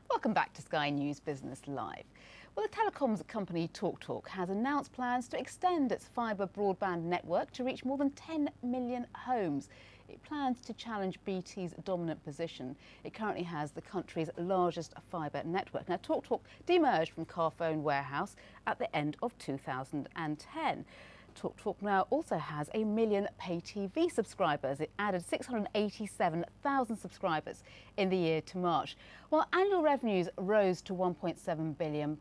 Welcome back to Sky News Business Live. Well, the telecoms company TalkTalk has announced plans to extend its fibre broadband network to reach more than 10 million homes. It plans to challenge BT's dominant position. It currently has the country's largest fibre network. Now, TalkTalk demerged from Carphone Warehouse at the end of 2010. TalkTalk now also has 1 million pay TV subscribers. It added 687,000 subscribers in the year to March. While annual revenues rose to £1.7 billion,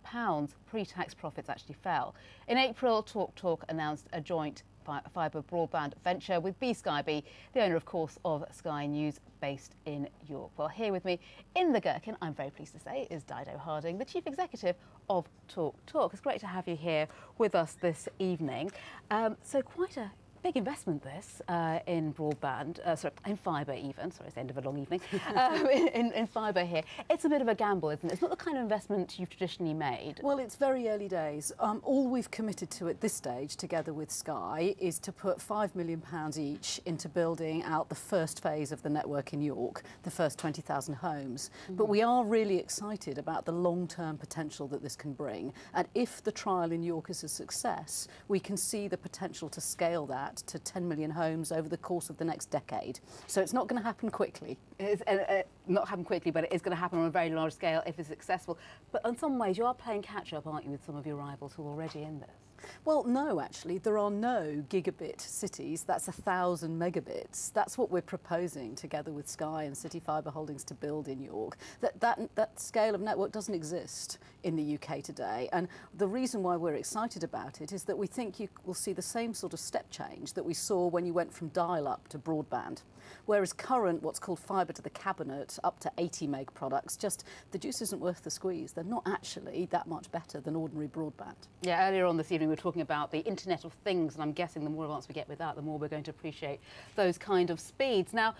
pre-tax profits actually fell. In April, TalkTalk announced a joint fibre broadband venture with BSkyB, the owner, of course, of Sky News, based in York. Well, here with me in the Gherkin, I'm very pleased to say, is Dido Harding, the Chief Executive of TalkTalk. It's great to have you here with us this evening. So quite a big investment this in broadband, in fibre even, sorry, it's the end of a long evening, in fibre here. It's a bit of a gamble, isn't it? It's not the kind of investment you've traditionally made. Well, it's very early days. All we've committed to at this stage, together with Sky, is to put £5 million each into building out the first phase of the network in York, the first 20,000 homes. But we are really excited about the long-term potential that this can bring. And if the trial in York is a success, we can see the potential to scale that to 10 million homes over the course of the next decade. So it's not going to happen quickly. It's not happen quickly, but it is going to happen on a very large scale if it's successful. But in some ways, you are playing catch-up, aren't you, with some of your rivals who are already in this? Well, no, actually. There are no gigabit cities. That's 1,000 megabits. That's what we're proposing together with Sky and City Fibre Holdings to build in York. That scale of network doesn't exist in the UK today. And the reason why we're excited about it is that we think you will see the same sort of step change that we saw when you went from dial-up to broadband. Whereas current, what's called fibre to the cabinet, up to 80 meg products, just the juice isn't worth the squeeze. They're not actually that much better than ordinary broadband. Yeah, earlier on this evening we were talking about the Internet of Things, and I'm guessing the more advanced we get with that, the more we're going to appreciate those kind of speeds. Now,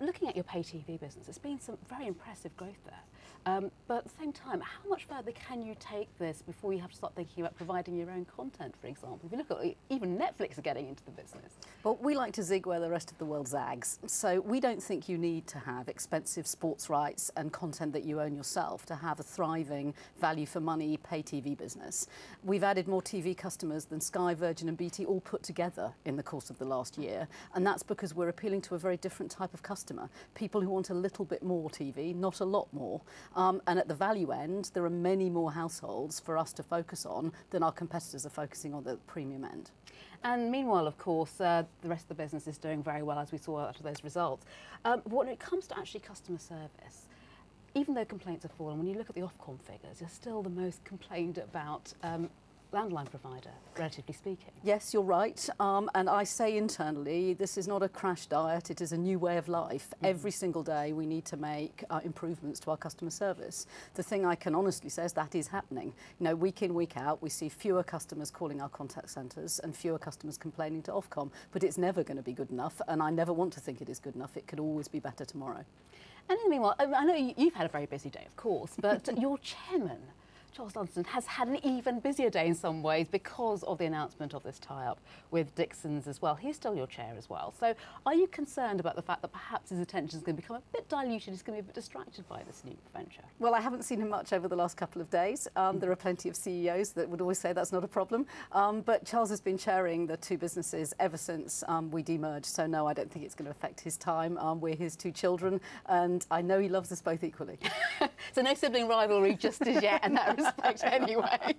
looking at your pay TV business, it's been some very impressive growth there. But at the same time, how much further can you take this before you have to start thinking about providing your own content, for example? If you look at even Netflix are getting into the business. Well, we like to zig where the rest of the world zags. So we don't think you need to have expensive sports rights and content that you own yourself to have a thriving value for money pay TV business. We've added more TV customers than Sky, Virgin and BT all put together in the course of the last year. And that's because we're appealing to a very different type of customer. People who want a little bit more TV, not a lot more. And at the value end, there are many more households for us to focus on than our competitors are focusing on the premium end. And meanwhile, of course, the rest of the business is doing very well, as we saw out of those results. But when it comes to actually customer service, even though complaints have fallen, when you look at the Ofcom figures, you're still the most complained about landline provider, relatively speaking. Yes, you're right. And I say internally, this is not a crash diet, it is a new way of life. Every single day we need to make improvements to our customer service. The thing I can honestly say is that is happening. You know, week in, week out, we see fewer customers calling our contact centres and fewer customers complaining to Ofcom, but it's never going to be good enough, and I never want to think it is good enough. It could always be better tomorrow. And in the meanwhile, I know you've had a very busy day, of course, but your chairman, Charles Dunstan, has had an even busier day in some ways because of the announcement of this tie-up with Dixon's as well. He's still your chair as well. So are you concerned about the fact that perhaps his attention is going to become a bit diluted, he's going to be a bit distracted by this new venture? Well, I haven't seen him much over the last couple of days. There are plenty of CEOs that would always say that's not a problem. But Charles has been chairing the two businesses ever since we demerged. So no, I don't think it's going to affect his time. We're his two children, and I know he loves us both equally. So no sibling rivalry just as yet in that respect anyway.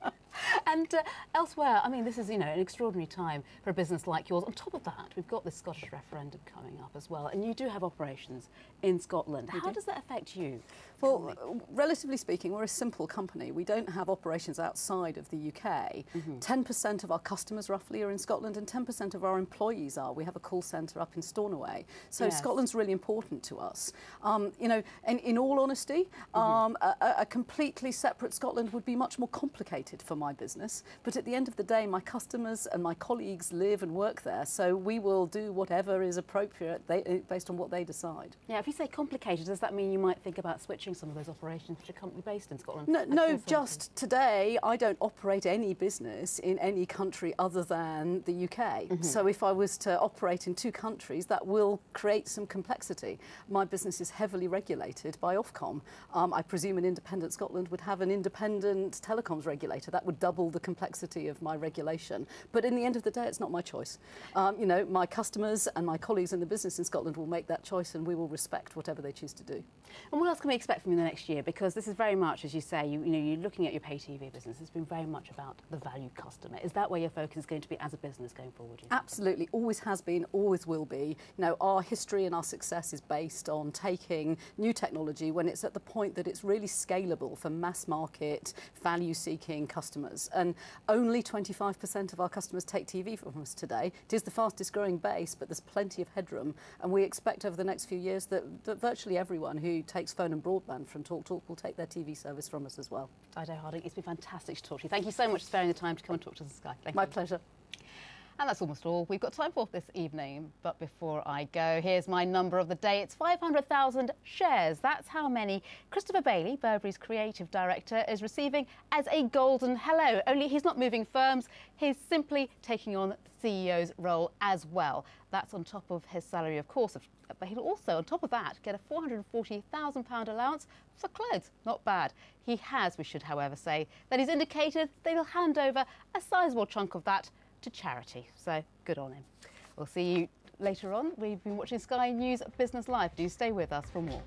And elsewhere, I mean, this is, you know, an extraordinary time for a business like yours. On top of that, we've got this Scottish referendum coming up as well, and you do have operations in Scotland. How does that affect you? Well, relatively speaking, we're a simple company. We don't have operations outside of the UK. 10% of our customers, roughly, are in Scotland, and 10% of our employees are. We have a call centre up in Stornoway. So yes, Scotland's really important to us. You know, and in all honesty, a completely separate Scotland would be much more complicated for my business, but at the end of the day, my customers and my colleagues live and work there, so we will do whatever is appropriate based on what they decide. Yeah, if you say complicated, does that mean you might think about switching some of those operations to a company based in Scotland? No, just today, I don't operate any business in any country other than the UK. So if I was to operate in 2 countries, that will create some complexity. My business is heavily regulated by Ofcom. I presume an independent Scotland would have an independent telecoms regulator. That would double the complexity of my regulation. But in the end of the day, it's not my choice. You know, my customers and my colleagues in the business in Scotland will make that choice, and we will respect whatever they choose to do. And what else can we expect from you in the next year? Because this is very much, as you say, you're looking at your pay TV business. It's been very much about the value customer. Is that where your focus is going to be as a business going forward? Absolutely, always has been, always will be. You know, our history and our success is based on taking new technology when it's at the point that it's really scalable for mass market, value-seeking customers. And only 25% of our customers take TV from us today. It is the fastest growing base, but there's plenty of headroom. And we expect over the next few years that virtually everyone who takes phone and broadband from TalkTalk will take their TV service from us as well. Dido Harding, it's been fantastic to talk to you. Thank you so much for sparing the time to come and talk to us, Sky. Thank you. My pleasure. And that's almost all we've got time for this evening. But before I go, here's my number of the day. It's 500,000 shares. That's how many Christopher Bailey, Burberry's creative director, is receiving as a golden hello. Only he's not moving firms. He's simply taking on the CEO's role as well. That's on top of his salary, of course. But he'll also, on top of that, get a £440,000 allowance for clothes. Not bad. He has, we should, however, say, that he's indicated that he'll hand over a sizable chunk of that to charity. So good on him. We'll see you later on. We've been watching Sky News Business Live. Do stay with us for more.